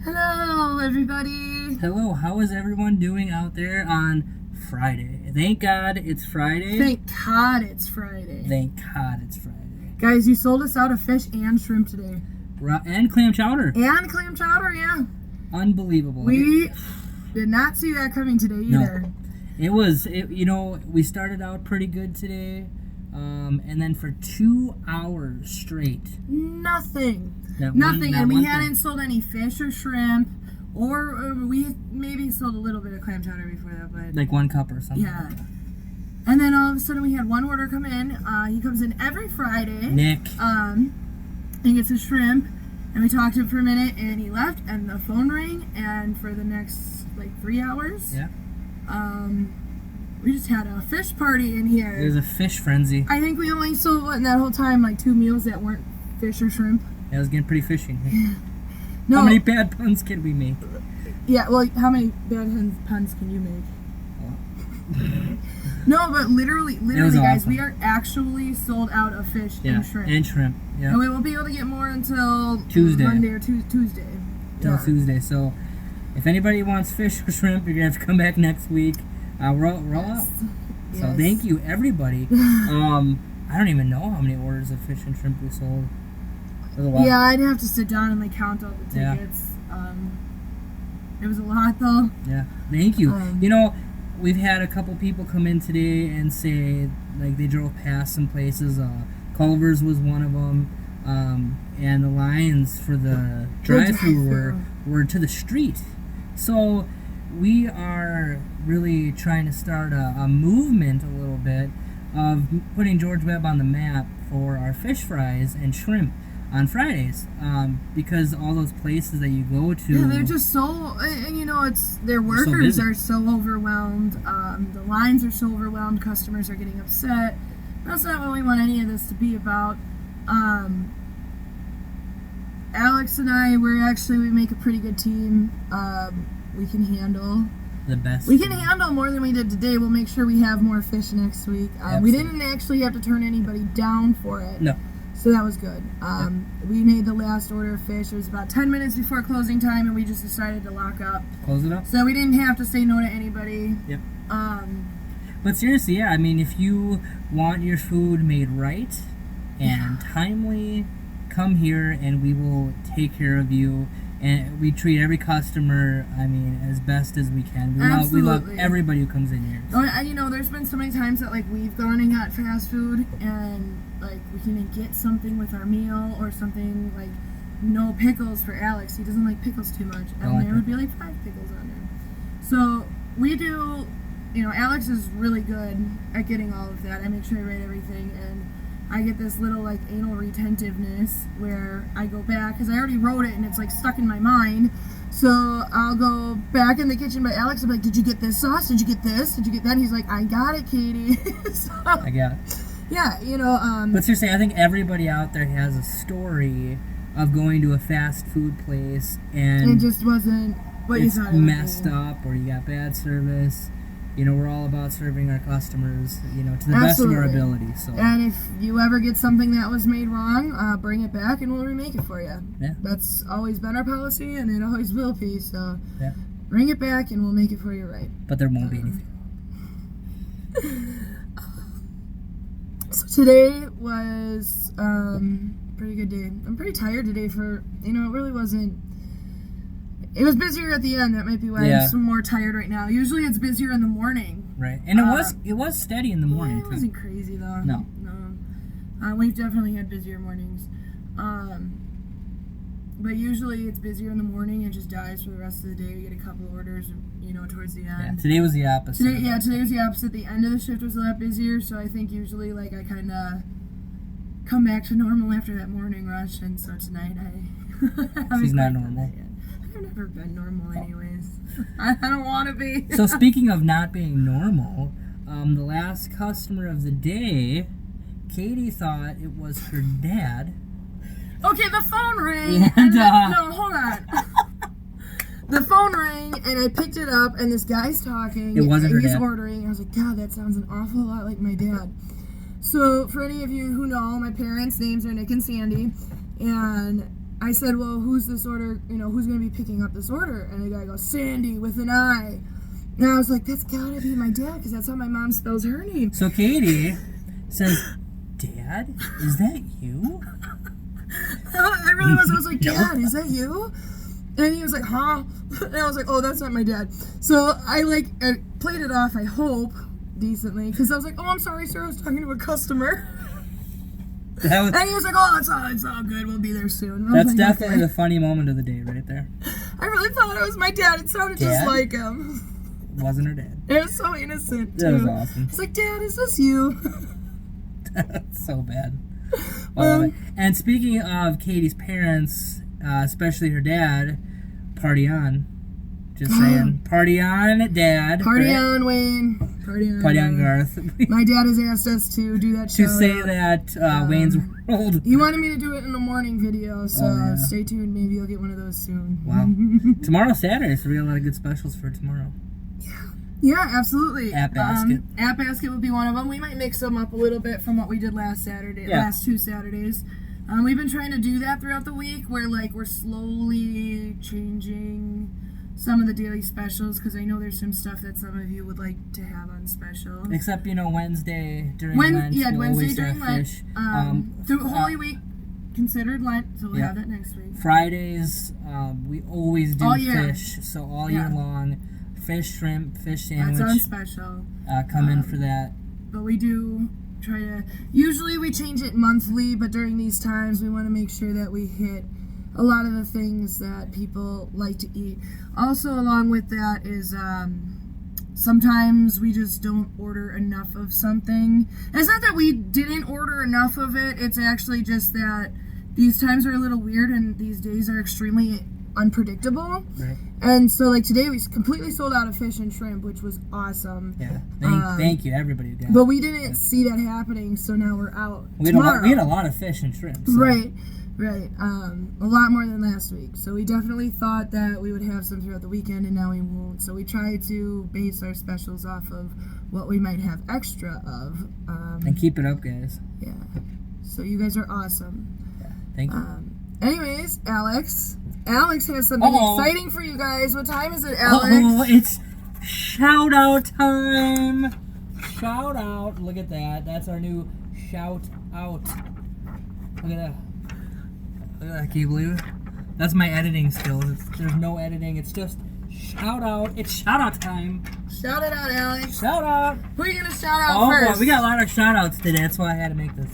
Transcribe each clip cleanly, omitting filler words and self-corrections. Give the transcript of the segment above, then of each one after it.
Hello, everybody. Hello, how is everyone doing out there on Friday? Thank God it's Friday. Thank God it's Friday. Thank God it's Friday. Guys, you sold us out of fish and shrimp today. And clam chowder. And clam chowder, yeah. Unbelievable. We did not see that coming today either. No. We started out pretty good today. And then for 2 hours straight. Nothing. Nothing. And we hadn't sold any fish or shrimp. Or we maybe sold a little bit of clam chowder before that, but... Like 1 cup or something. Yeah. And then all of a sudden we had one order come in. He comes in every Friday. Nick. He gets a shrimp. And we talked to him for a minute, and he left, and the phone rang, and for the next, 3 hours... Yeah. We just had a fish party in here. There's a fish frenzy. I think we only sold, in that whole time, 2 meals that weren't fish or shrimp. Yeah, it was getting pretty fishy. No. How many bad puns can we make? Yeah, well, how many bad puns can you make? No, but literally, guys, awesome. we are actually sold out of fish and shrimp. And shrimp. Yeah. And we won't be able to get more until Tuesday. Monday or Tuesday. Till Tuesday. So, if anybody wants fish or shrimp, you're gonna have to come back next week. Roll out. So thank you, everybody. I don't even know how many orders of fish and shrimp we sold. It was a lot. Yeah, I'd have to sit down and count all the tickets. It was a lot, though. Yeah, thank you. We've had a couple people come in today and say they drove past some places. Culver's was one of them, and the lines for the drive-through were to the street. So we are really trying to start a movement a little bit of putting George Webb on the map for our fish fries and shrimp on Fridays, because all those places that you go to, yeah, they're just so, their workers are so overwhelmed, the lines are so overwhelmed, customers are getting upset. That's not what we want any of this to be about. Alex and I, we make a pretty good team. We can handle the best. We can handle more than we did today. We'll make sure we have more fish next week. We didn't actually have to turn anybody down for it. No. So that was good. We made the last order of fish. It was about 10 minutes before closing time, and we just decided to lock up. Close it up? So we didn't have to say no to anybody. Yep. But seriously, yeah, if you want your food made right and timely, come here and we will take care of you. And we treat every customer, as best as we can. We love everybody who comes in here. Oh, there's been so many times that we've gone and got fast food, and we can get something with our meal or something no pickles for Alex. He doesn't like pickles too much, and there would be 5 pickles on there. So we do. Alex is really good at getting all of that. I make sure I write everything, and I get this little anal retentiveness where I go back because I already wrote it and it's stuck in my mind. So I'll go back in the kitchen by Alex and be like, "Did you get this sauce? Did you get this? Did you get that?" And he's like, "I got it, Katie." So, I got it. Yeah, But seriously, I think everybody out there has a story of going to a fast food place and it just wasn't what you thought it would messed up, or you got bad service. We're all about serving our customers, to the best of our ability. So. And if you ever get something that was made wrong, bring it back and we'll remake it for you. Yeah. That's always been our policy, and it always will be. So yeah. Bring it back and we'll make it for you right. But there won't be anything. So today was a pretty good day. I'm pretty tired today it really wasn't. It was busier at the end. That might be why I'm more tired right now. Usually it's busier in the morning. Right. And it was steady in the morning, It wasn't crazy, though. No. We've definitely had busier mornings. But usually it's busier in the morning and just dies for the rest of the day. We get a couple orders, towards the end. Yeah, today was the opposite. Today was the opposite. The end of the shift was a lot busier, so I think usually, I kind of come back to normal after that morning rush, and so tonight She's not normal. I've never been normal anyways. I don't want to be. So speaking of not being normal, the last customer of the day, Katie thought it was her dad. Okay, the phone rang. No, hold on. The phone rang, and I picked it up, and this guy's talking. It wasn't her dad. He's ordering. I was like, God, that sounds an awful lot like my dad. So for any of you who know, my parents' names are Nick and Sandy, and I said, well, who's this order, who's going to be picking up this order? And the guy goes, Sandy with an I. And I was like, that's gotta be my dad, because that's how my mom spells her name. So Katie says, Dad, is that you? I really was. I was like, Dad, is that you? And he was like, huh? And I was like, oh, that's not my dad. So I played it off, I hope, decently, because I was like, oh, I'm sorry, sir, I was talking to a customer. And he was like, oh, it's all good, we'll be there soon. That's like, definitely okay. the funny moment of the day right there. I really thought it was my dad. It sounded just like him. Wasn't her dad. It was so innocent, too. That was awesome. It's like, Dad, is this you? That's so bad. And speaking of Katie's parents, especially her dad, party on. Just saying. Party on, Dad. Party right? on, Wayne. Party on, Garth. My dad has asked us to do that show. To say that Wayne's World. He wanted me to do it in the morning video, so stay tuned. Maybe you'll get one of those soon. Wow. Tomorrow's Saturday, so we got a lot of good specials for tomorrow. Yeah, absolutely. App Basket. App Basket would be one of them. We might mix them up a little bit from what we did last two Saturdays. We've been trying to do that throughout the week, where we're slowly changing some of the daily specials, because I know there's some stuff that some of you would like to have on special. Except, Wednesday during Lent. Yeah, we'll Wednesday always have during Lent. fish. Through Holy Week considered Lent, so we'll have that next week. Fridays, we always do fish, so all year long. Fish, shrimp, fish sandwich. That's on special. Come in for that. But we do try to... Usually we change it monthly, but during these times we want to make sure that we hit a lot of the things that people like to eat. Also, along with that is sometimes we just don't order enough of something. And it's not that we didn't order enough of it, it's actually just that these times are a little weird and these days are extremely unpredictable. Right. And so today we completely sold out of fish and shrimp, which was awesome. Yeah. Thank you everybody who got But we didn't see that happening, so now we're out. We had a lot of fish and shrimp. So. Right. A lot more than last week. So we definitely thought that we would have some throughout the weekend, and now we won't. So we try to base our specials off of what we might have extra of. And keep it up, guys. Yeah. So you guys are awesome. Yeah. Thank you. Anyways, Alex has something exciting for you guys. What time is it, Alex? Oh, it's shout out time. Shout out. Look at that. That's our new shout out. Look at that. Look at that. Can you believe it? That's my editing skills. There's no editing. It's just shout out. It's shout out time. Shout it out, Alex. Shout out. Who are you going to shout out first? Boy, we got a lot of shout outs today. That's why I had to make this.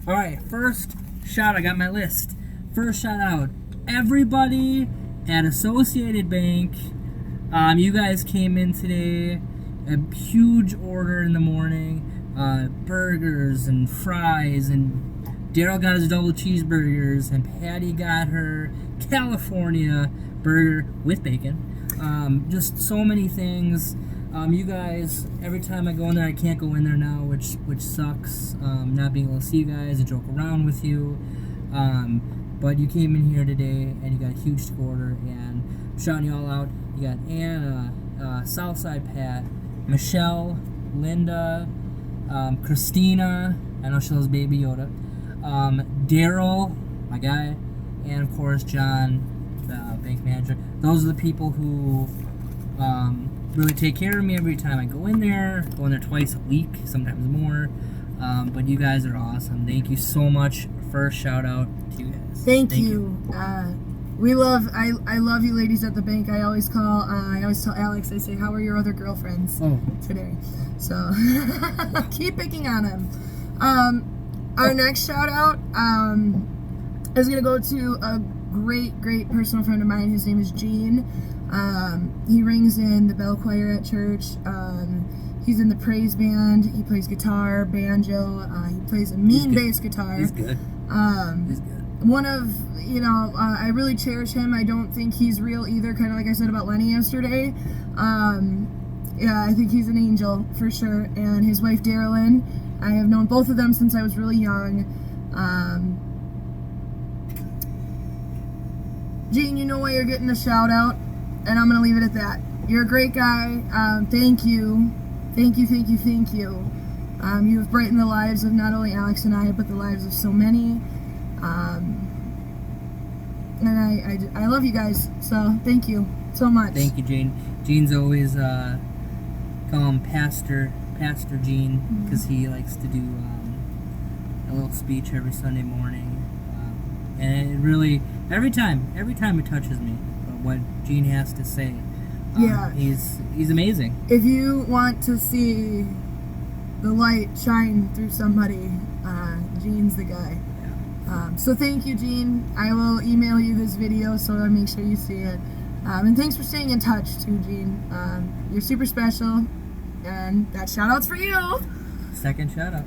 All right. First shout. I got my list. First shout out, everybody at Associated Bank. You guys came in today, a huge order in the morning, burgers and fries, and Daryl got his double cheeseburgers, and Patty got her California burger with bacon. Just so many things. You guys, every time I go in there, I can't go in there now, which sucks. Not being able to see you guys and joke around with you. But you came in here today and you got a huge order, and I'm shouting you all out. You got Anna, Southside Pat, Michelle, Linda, Christina, I know she loves Baby Yoda, Daryl, my guy, and of course John, the bank manager. Those are the people who really take care of me every time I go in there. Go in there twice a week, sometimes more. But you guys are awesome. Thank you so much. First shout out to you guys. Thank you. I love you ladies at the bank. I always tell Alex, I say, how are your other girlfriends today? So keep picking on them. Our next shout out is going to go to a great personal friend of mine. His name is Gene. He rings in the bell choir at church. He's in the praise band. He plays guitar, banjo. He plays a mean bass guitar. He's good. He's good. One of, I really cherish him. I don't think he's real either, kind of like I said about Lenny yesterday. Yeah, I think he's an angel for sure. And his wife, Darylyn, I have known both of them since I was really young. Gene, you know why you're getting the shout out, and I'm going to leave it at that. You're a great guy. Thank you. Thank you. You have brightened the lives of not only Alex and I, but the lives of so many. And I love you guys. So thank you so much. Thank you, Gene. Gene's always call him Pastor Gene because he likes to do a little speech every Sunday morning, and it really every time it touches me what Gene has to say. Yeah, he's amazing. If you want to see the light shine through somebody, Gene's the guy. So thank you, Gene. I will email you this video so I'll make sure you see it. And thanks for staying in touch too, Gene. You're super special, and that shout out's for you. Second shout out.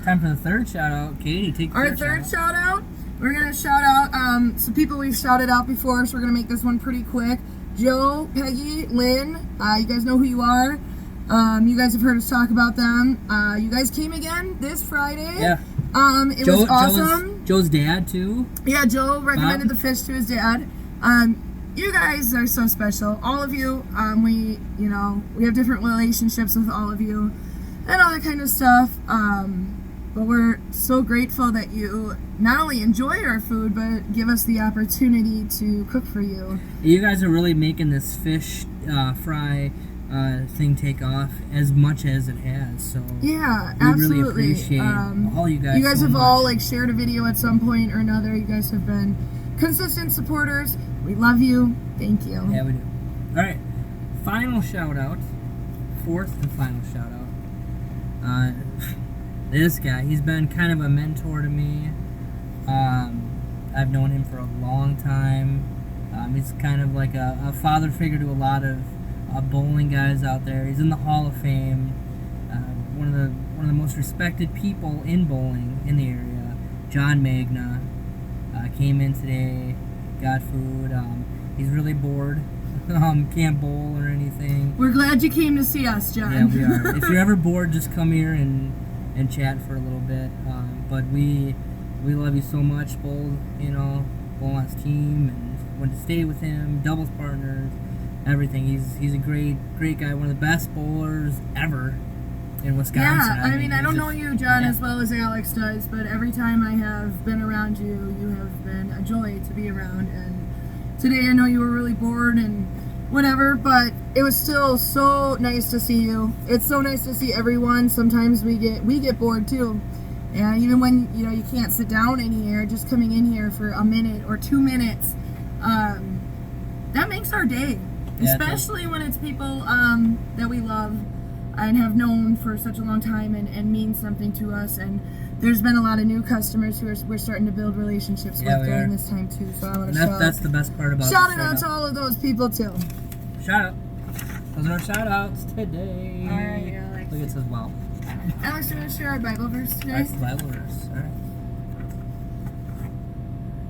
Time for the third shout out. Katie, take the Our third shout out. We're gonna shout out some people we've shouted out before, so we're gonna make this one pretty quick. Joe, Peggy, Lynn, you guys know who you are. You guys have heard us talk about them. You guys came again this Friday. Yeah. It was awesome. Joe's dad too. Yeah, Joe recommended the fish to his dad. You guys are so special. All of you. We have different relationships with all of you and all that kind of stuff. But we're so grateful that you not only enjoy our food, but give us the opportunity to cook for you. You guys are really making this fish fry thing take off as much as it has. So yeah, we absolutely. really appreciate all you guys. You guys so have much. all shared a video at some point or another. You guys have been consistent supporters. We love you. Thank you. Yeah, we do. All right, final shout out. Fourth and final shout out. This guy, he's been kind of a mentor to me. I've known him for a long time. He's kind of like a father figure to a lot of bowling guys out there. He's in the Hall of Fame. One of the most respected people in bowling in the area. John Magna came in today, got food. He's really bored. Can't bowl or anything. We're glad you came to see us, John. Yeah, we are. If you're ever bored, just come here and chat for a little bit. But we love you so much, bowl on his team, and went to stay with him, doubles partners, everything. He's a great guy, one of the best bowlers ever in Wisconsin. Yeah, I mean I don't know you, John, as well as Alex does, but every time I have been around you, you have been a joy to be around. And today I know you were really bored and whatever, but it was still so nice to see you. It's so nice to see everyone. Sometimes we get bored too. And even when you can't sit down anywhere, just coming in here for a minute or 2 minutes, that makes our day. Yeah, especially when it's people that we love and have known for such a long time and mean something to us. And there's been a lot of new customers who we're starting to build relationships with during this time too. So I want to that's the best part about shout it out to all of those people too. Shout out. Those are our shout outs today. All right, Alex. Look, it says wow. Alex, do you want to share our Bible verse today? That's the Bible verse. All right.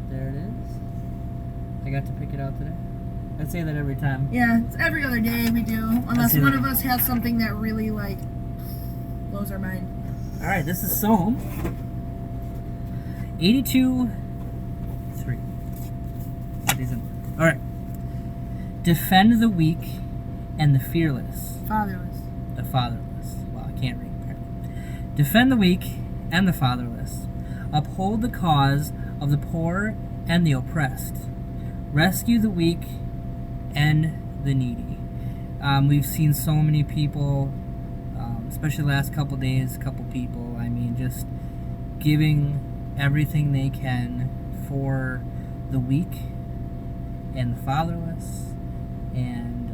There it is. I got to pick it out today. I say that every time. Yeah, it's every other day we do, unless one of us has something that really blows our mind. All right, this is Psalm 82:3. All right. Defend the weak and the fearless. Fatherless. The fatherless. Wow, I can't read apparently. Defend the weak and the fatherless. Uphold the cause of the poor and the oppressed. Rescue the weak and the needy. We've seen so many people, especially the last couple days, people, I mean, just giving everything they can for the weak and the fatherless, and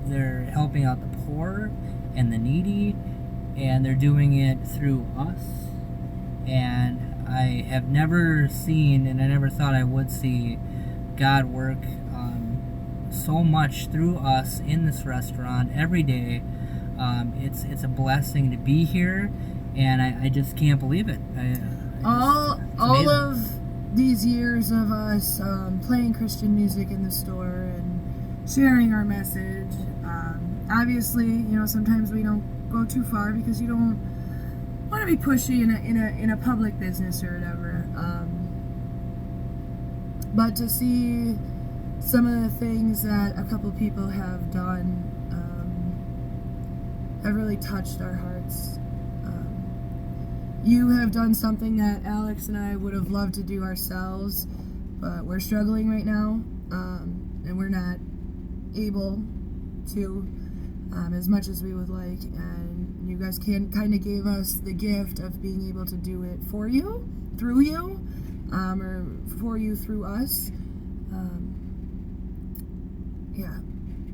they're helping out the poor and the needy, and they're doing it through us. And I have never seen, and I never thought I would see, God work so much through us in this restaurant every day. It's a blessing to be here, and I just can't believe it. All of these years of us playing Christian music in the store and sharing our message. Obviously, sometimes we don't go too far because you don't want to be pushy in a public business or whatever. But to see some of the things that a couple people have done have really touched our hearts. You have done something that Alex and I would have loved to do ourselves, but we're struggling right now, and we're not able to as much as we would like, and you guys kind of gave us the gift of being able to do it for you, through you, or for you through us. Yeah,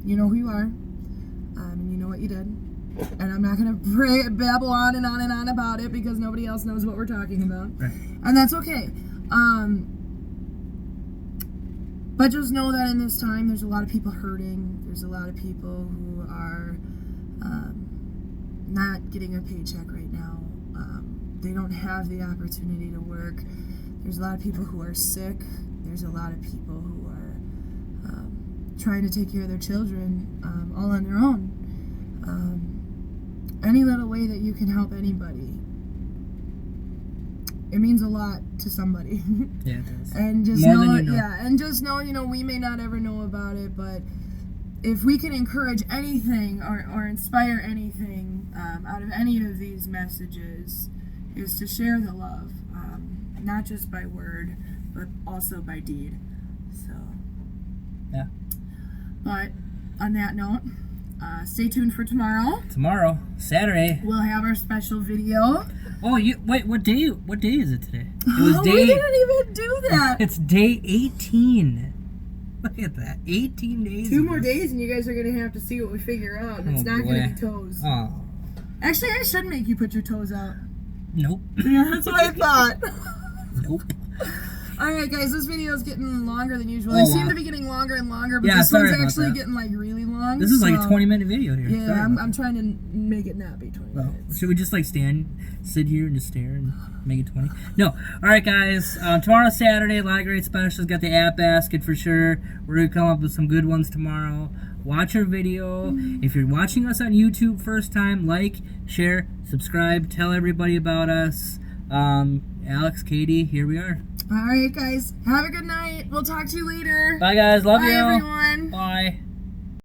you know who you are, and you know what you did, and I'm not gonna babble on and on and on about it because nobody else knows what we're talking about, Right. and that's okay. But just know that in this time, there's a lot of people hurting. There's a lot of people who are not getting a paycheck right now. They don't have the opportunity to work. There's a lot of people who are sick. There's a lot of people who are trying to take care of their children all on their own. Any little way that you can help anybody, it means a lot to somebody. Yeah, it does. And just More know, than you know. yeah, and just know, we may not ever know about it, but if we can encourage anything or inspire anything out of any of these messages, is to share the love, not just by word, but also by deed. So, Yeah. but on that note, stay tuned for tomorrow. Tomorrow, Saturday. We'll have our special video. Oh, wait. What day is it today? It Oh, was we didn't even do that. It's day 18. Look at that. 18 days. 2 more days, and you guys are gonna have to see what we figure out. And it's Oh, not boy. gonna be toes. Oh, Actually, I should make you put your toes out. nope. Yeah, that's what I thought. Nope. Alright guys, this video is getting longer than usual. Oh, They seem wow. to be getting longer and longer, but Yeah, this sorry one's about actually that. getting like really long. This is like a so- 20-minute video here. Yeah, Sorry about I'm trying to make it not be 20 Well, minutes. should we just like sit here and just stare and make it 20? No. All right, guys. Tomorrow, Saturday, a lot of great specials. Got the app basket for sure. We're gonna come up with some good ones tomorrow. Watch our video. If you're watching us on YouTube first time, like, share, subscribe, tell everybody about us. Alex, Katie, here we are. Alright guys, have a good night. We'll talk to you later. Bye, guys. Love Bye you. everyone. Bye.